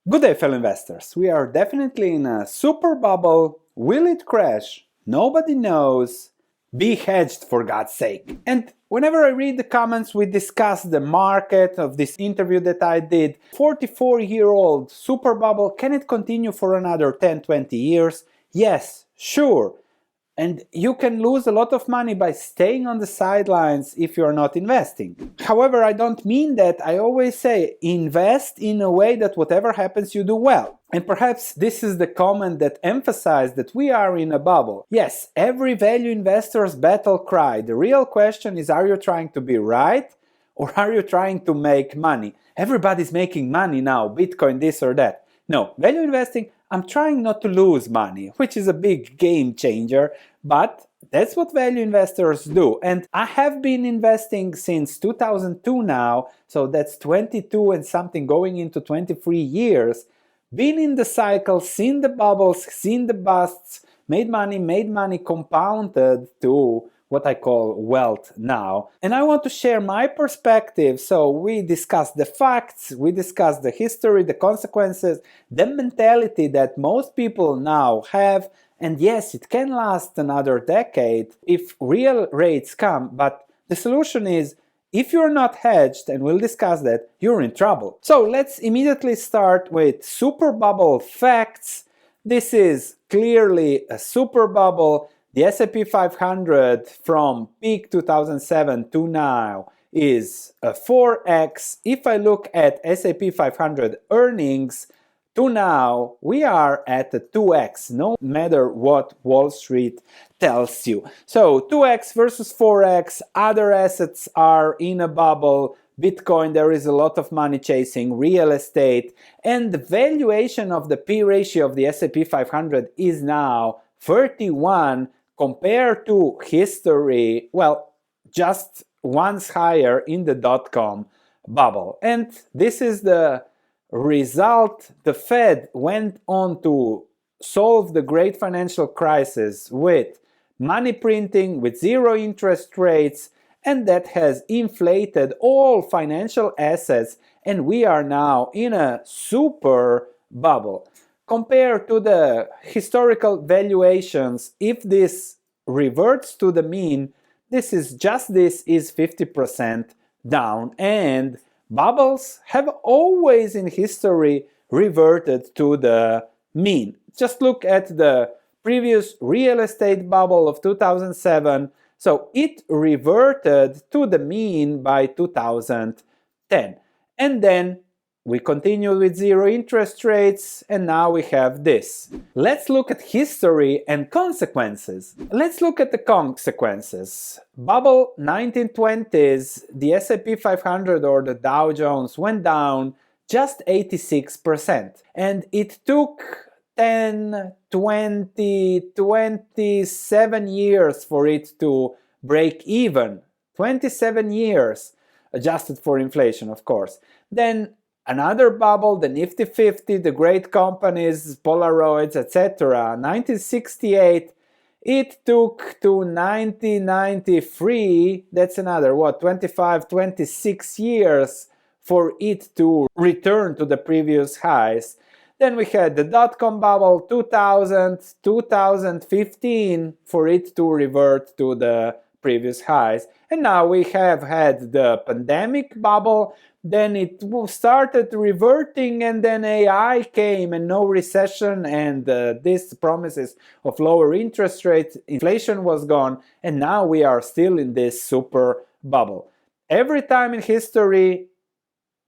Good day, fellow investors. We are definitely in a super bubble. Will it crash? Nobody knows. Be hedged, for God's sake. And whenever I read the comments, we discuss the market of this interview that I did. 44-year-old super bubble, can it continue for another 10-20 years? Yes, sure. And you can lose a lot of money by staying on the sidelines if you're not investing. However, I don't mean that. I always say invest in a way that whatever happens, you do well. And perhaps this is the comment that emphasized that we are in a bubble. Yes, every value investor's battle cry. The real question is, are you trying to be right or are you trying to make money? Everybody's making money now, Bitcoin, this or that. No, value investing, I'm trying not to lose money, which is a big game changer, but that's what value investors do. And I have been investing since 2002 now, so that's 22 and something going into 23 years. Been in the cycle, seen the bubbles, seen the busts, made money compounded to what I call wealth now. And I want to share my perspective. So we discussed the facts, we discussed the history, the consequences, the mentality that most people now have. And yes, it can last another decade if real rates come, but the solution is, if you're not hedged, and we'll discuss that, you're in trouble. So let's immediately start with super bubble facts. This is clearly a super bubble. The S&P 500 from peak 2007 to now is a 4x. If I look at S&P 500 earnings to now, we are at a 2x, no matter what Wall Street tells you. So 2x versus 4x, other assets are in a bubble. Bitcoin, there is a lot of money chasing, real estate, and the valuation of the P ratio of the S&P 500 is now 31 compared to history, well, just once higher in the dot-com bubble. And this is the result. The Fed went on to solve the great financial crisis with money printing, with zero interest rates, and that has inflated all financial assets, and we are now in a super bubble. Compared to the historical valuations, if this reverts to the mean, this is 50% down, and bubbles have always in history reverted to the mean. Just look at the previous real estate bubble of 2007. So it reverted to the mean by 2010. And then we continued with zero interest rates, and now we have this. Let's look at history and consequences. Let's look at the consequences. Bubble 1920s, the S&P 500 or the Dow Jones went down just 86%. And it took 10, 20, 27 years for it to break even. 27 years, adjusted for inflation, of course. Then another bubble, the Nifty 50, the great companies, Polaroids, etc. 1968, it took to 1993, that's another, 25, 26 years for it to return to the previous highs. Then we had the dot-com bubble, 2000, 2015, for it to revert to the previous highs. And now we have had the pandemic bubble, then it started reverting, and then AI came and no recession, and this promises of lower interest rates, inflation was gone, and now we are still in this super bubble. Every time in history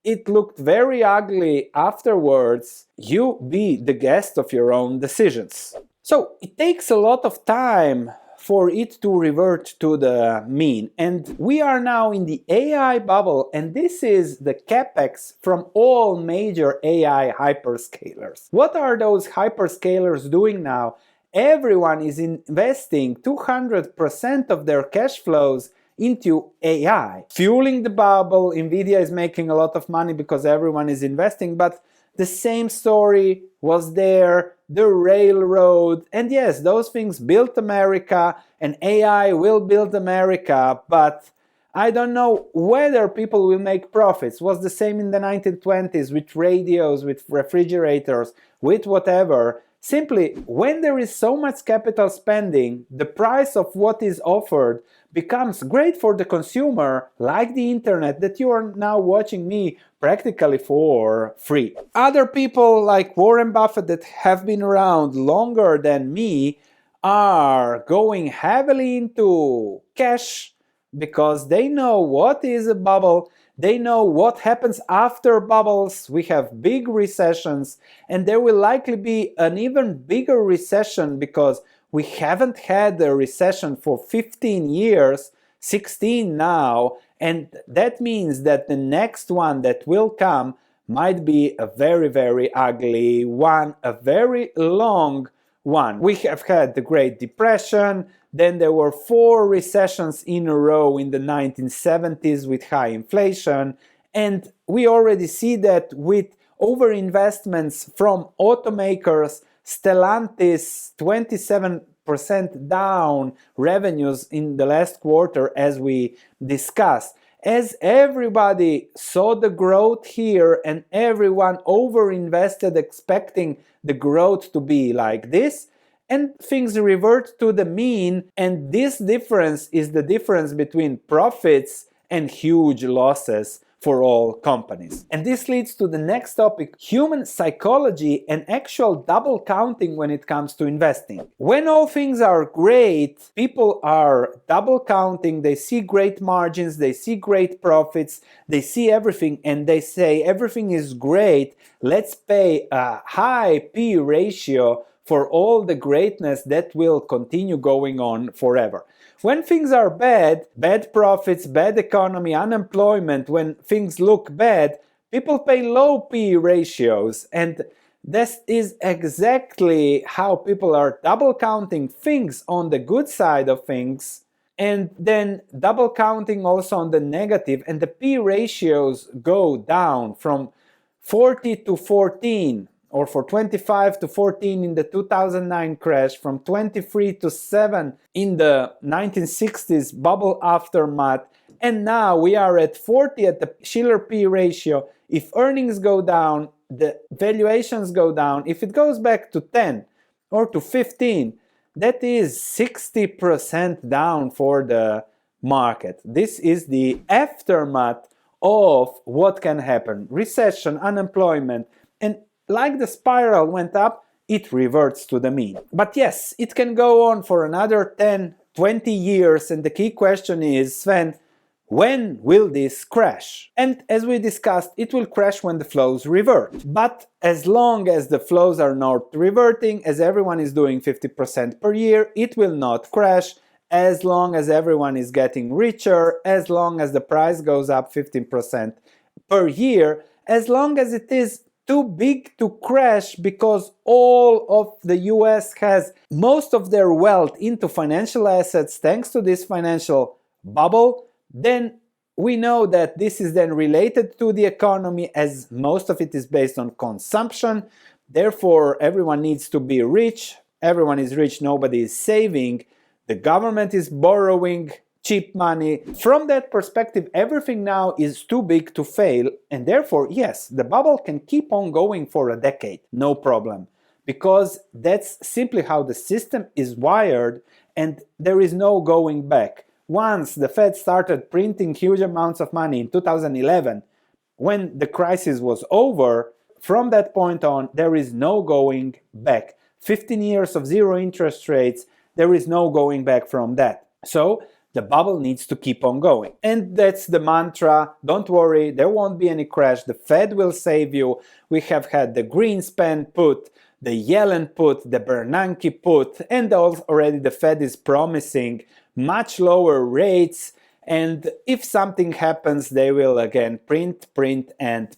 it looked very ugly afterwards. You be the guest of your own decisions. So it takes a lot of time for it to revert to the mean. And we are now in the AI bubble, and this is the capex from all major AI hyperscalers. What are those hyperscalers doing now? Everyone is investing 200% of their cash flows into AI. Fueling the bubble, Nvidia is making a lot of money because everyone is investing, but the same story was there, the railroad, and yes, those things built America, and AI will build America, but I don't know whether people will make profits. It was the same in the 1920s with radios, with refrigerators, with whatever. Simply, when there is so much capital spending, the price of what is offered becomes great for the consumer, like the internet that you are now watching me practically for free. Other people like Warren Buffett that have been around longer than me are going heavily into cash because they know what is a bubble, they know what happens after bubbles. We have big recessions, and there will likely be an even bigger recession because we haven't had a recession for 15 years, 16 now, and that means that the next one that will come might be a very, very ugly one, a very long one. We have had the Great Depression, then there were 4 recessions in a row in the 1970s with high inflation, and we already see that with overinvestments from automakers, Stellantis 27% down revenues in the last quarter, as we discussed. As everybody saw the growth here and everyone overinvested expecting the growth to be like this, and things revert to the mean, and this difference is the difference between profits and huge losses for all companies. And this leads to the next topic, human psychology and actual double counting when it comes to investing. When all things are great, people are double counting, they see great margins, they see great profits, they see everything, and they say everything is great, let's pay a high P ratio for all the greatness that will continue going on forever. When things are bad, bad profits, bad economy, unemployment, when things look bad, people pay low P ratios, and this is exactly how people are double counting things on the good side of things and then double counting also on the negative, and the P ratios go down from 40 to 14, or for 25 to 14 in the 2009 crash, from 23 to 7 in the 1960s bubble aftermath, and now we are at 40 at the Shiller P ratio. If earnings go down, the valuations go down. If it goes back to 10 or to 15, that is 60% down for the market. This is the aftermath of what can happen. Recession, unemployment, and like the spiral went up, it reverts to the mean. But yes, it can go on for another 10, 20 years, and the key question is, Sven, when will this crash? And as we discussed, it will crash when the flows revert. But as long as the flows are not reverting, as everyone is doing 50% per year, it will not crash. As long as everyone is getting richer, as long as the price goes up 15% per year, as long as it is too big to crash because all of the US has most of their wealth into financial assets thanks to this financial bubble, then we know that this is then related to the economy, as most of it is based on consumption. Therefore, everyone needs to be rich. Everyone is rich, nobody is saving. The government is borrowing cheap money. From that perspective, everything now is too big to fail, and therefore, yes, the bubble can keep on going for a decade, no problem, because that's simply how the system is wired, and there is no going back. Once the Fed started printing huge amounts of money in 2011, when the crisis was over, from that point on, there is no going back. 15 years of zero interest rates, there is no going back from that. So the bubble needs to keep on going. And that's the mantra. Don't worry, there won't be any crash. The Fed will save you. We have had the Greenspan put, the Yellen put, the Bernanke put, and already the Fed is promising much lower rates. And if something happens, they will again print, and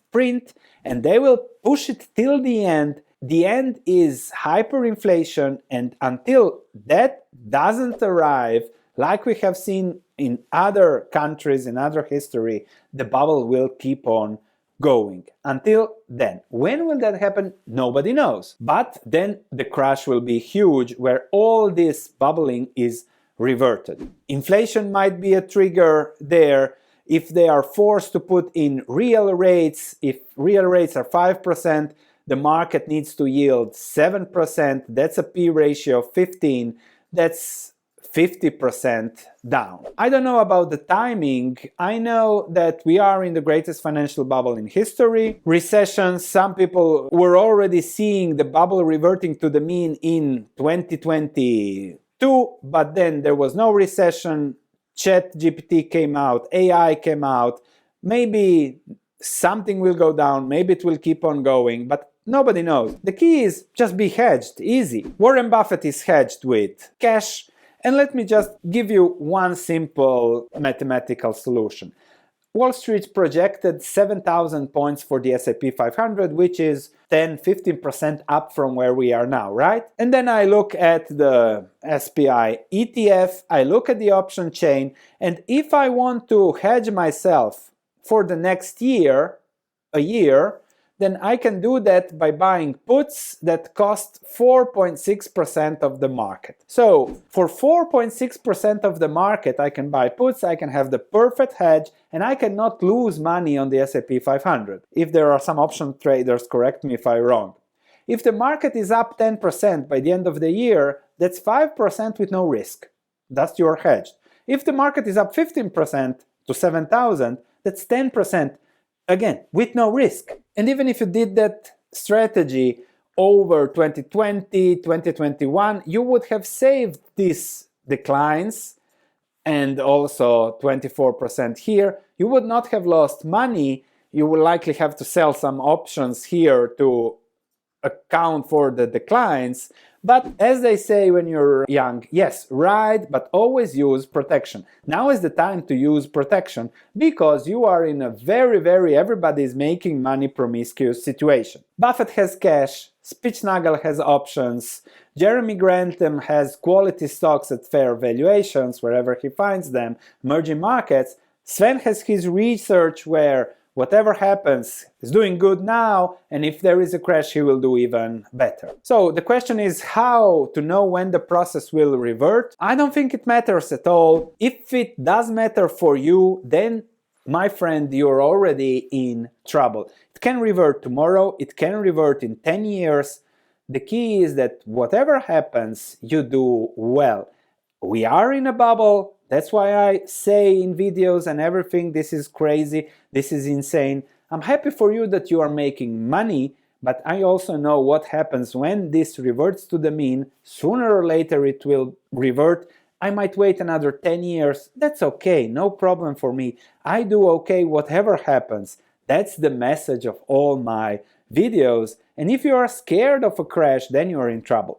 they will push it till the end. The end is hyperinflation, and until that doesn't arrive, like we have seen in other countries, in other history, the bubble will keep on going. Until then. When will that happen? Nobody knows. But then the crash will be huge, where all this bubbling is reverted. Inflation might be a trigger there. If they are forced to put in real rates, if real rates are 5%, the market needs to yield 7%. That's a P ratio of 15. That's 50% down. I don't know about the timing. I know that we are in the greatest financial bubble in history. Recessions, some people were already seeing the bubble reverting to the mean in 2022, but then there was no recession. ChatGPT came out, AI came out. Maybe something will go down, maybe it will keep on going, but nobody knows. The key is just be hedged, easy. Warren Buffett is hedged with cash. And let me just give you one simple mathematical solution. Wall Street projected 7,000 points for the S&P 500, which is 10-15% up from where we are now, right? And then I look at the SPI ETF, I look at the option chain, and if I want to hedge myself for the next year, a year, then I can do that by buying puts that cost 4.6% of the market. So for 4.6% of the market, I can buy puts, I can have the perfect hedge, and I cannot lose money on the S&P 500. If there are some option traders, correct me if I'm wrong. If the market is up 10% by the end of the year, that's 5% with no risk. That's your hedge. If the market is up 15% to 7,000, that's 10%. Again, with no risk. And even if you did that strategy over 2020, 2021, you would have saved these declines and also 24% here. You would not have lost money. You will likely have to sell some options here to account for the declines. But as they say when you're young, yes, ride, but always use protection. Now is the time to use protection because you are in a very, everybody's making money promiscuous situation. Buffett has cash, Spitznagel has options, Jeremy Grantham has quality stocks at fair valuations wherever he finds them, emerging markets. Sven has his research where whatever happens is doing good now, and if there is a crash, he will do even better. So the question is how to know when the process will revert. I don't think it matters at all. If it does matter for you, then my friend, you're already in trouble. It can revert tomorrow, it can revert in 10 years. The key is that whatever happens, you do well. We are in a bubble. That's why I say in videos and everything, this is crazy, this is insane. I'm happy for you that you are making money, but I also know what happens when this reverts to the mean. Sooner or later it will revert. I might wait another 10 years. That's okay, no problem for me. I do okay whatever happens. That's the message of all my videos. And if you are scared of a crash, then you're in trouble.